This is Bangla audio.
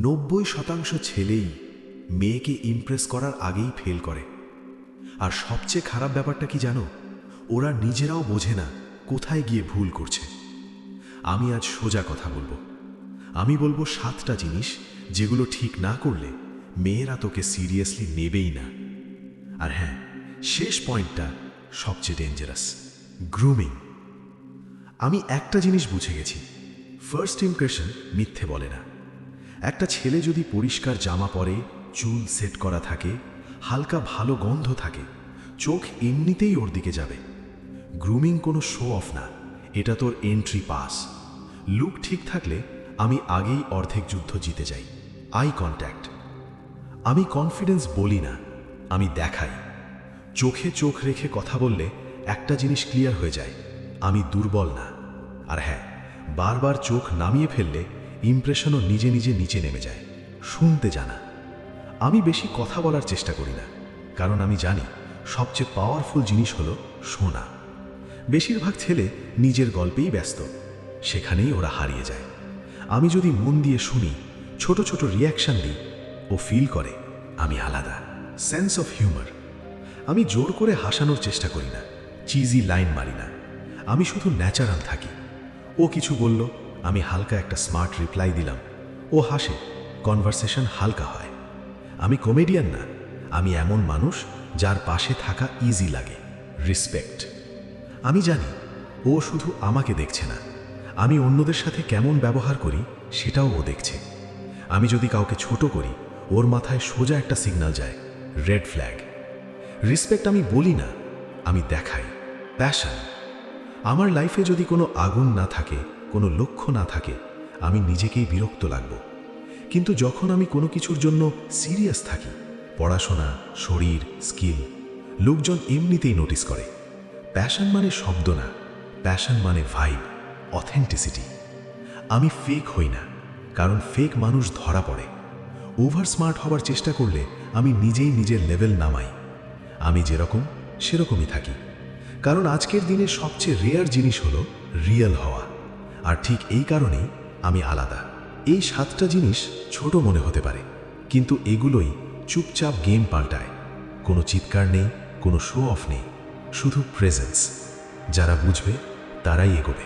90% ছেলেই মেয়েকে ইমপ্রেস করার আগেই ফেল করে। আর সবচেয়ে খারাপ ব্যাপারটা কি জানো, ওরা নিজেরাও বোঝে না কোথায় গিয়ে ভুল করছে। আমি আজ সোজা কথা বলবো। আমি বলবো 7টা জিনিস যেগুলো ঠিক না করলে মেয়েরা তোকে সিরিয়াসলি নেবেই না। আর হ্যাঁ, শেষ পয়েন্টটা সবচেয়ে ডেঞ্জারাস, গ্রুমিং। আমি একটা জিনিস বুঝে গেছি, ফার্স্ট ইমপ্রেশন মিথ্যে বলে না। একটা ছেলে যদি পরিষ্কার জামা পরে, চুল সেট করা থাকে, হালকা ভালো গন্ধ থাকে, চোখ এমনিতেই ওর দিকে যাবে। গ্রুমিং কোনো শো অফ না, এটা তোর এন্ট্রি পাস। লুক ঠিক থাকলে আমি আগেই অর্ধেক যুদ্ধ জিতে যাই। Eye contact. আমি কনফিডেন্স বলি না, আমি দেখাই। চোখে চোখ রেখে কথা বললে একটা জিনিস ক্লিয়ার হয়ে যায়, আমি দুর্বল না। আর হ্যাঁ, বারবার চোখ নামিয়ে ফেললে ইমপ্রেশনও নিজে নিজে নিচে নেমে যায়। শুনতে জানা। আমি বেশি কথা বলার চেষ্টা করি না, কারণ আমি জানি সবচেয়ে পাওয়ারফুল জিনিস হলো শোনা। বেশিরভাগ ছেলে নিজের গল্পেই ব্যস্ত, সেখানেই ওরা হারিয়ে যায়। আমি যদি মন দিয়ে শুনি, ছোট ছোট রিয়াকশন দিই, ও ফিল করে আমি আলাদা। Sense of humour. আমি জোর করে হাসানোর চেষ্টা করি না, চিজি লাইন মারি না। আমি শুধু ন্যাচারাল থাকি। ও কিছু বলল, আমি হালকা একটা স্মার্ট রিপ্লাই দিলাম, ও হাসে, কনভারসেশন হালকা হয়। আমি কমেডিয়ান না, আমি এমন মানুষ যার পাশে থাকা ইজি লাগে। রেসপেক্ট। আমি জানি ও শুধু আমাকে দেখছে না, আমি অন্যদের সাথে কেমন ব্যবহার করি সেটাও ও দেখছে। আমি যদি কাউকে ছোট করি, ওর মাথায় সোজা একটা সিগন্যাল যায়, রেড ফ্ল্যাগ। রেসপেক্ট আমি বলি না, আমি দেখাই। প্যাশন। আমার লাইফে যদি কোনো আগুন না থাকে, কোনো লক্ষ্য না থাকে, আমি নিজেকেই বিরক্ত লাগব। কিন্তু যখন আমি কোনো কিছুর জন্য সিরিয়াস থাকি, পড়াশোনা, শরীর, স্কিল, লোকজন এমনিতেই নোটিস করে। প্যাশন মানে শব্দ না, প্যাশন মানে ভাইব, অথেন্টিসিটি। আমি ফেক হই না, কারণ ফেক মানুষ ধরা পড়ে। ওভার স্মার্ট হওয়ার চেষ্টা করলে আমি নিজেই নিজের লেভেল নামাই। আমি যেরকম সেরকমই থাকি, কারণ আজকের দিনে সবচেয়ে রেয়ার জিনিস হলো রিয়েল হওয়া। আর ঠিক এই কারণেই আমি আলাদা। এই 7টা জিনিস ছোট মনে হতে পারে, কিন্তু এগুলোই চুপচাপ গেম পাল্টায়। কোনো চিৎকার নেই, কোনো শো অফ নেই, শুধু প্রেজেন্স। যারা বুঝবে তারাই এগোবে।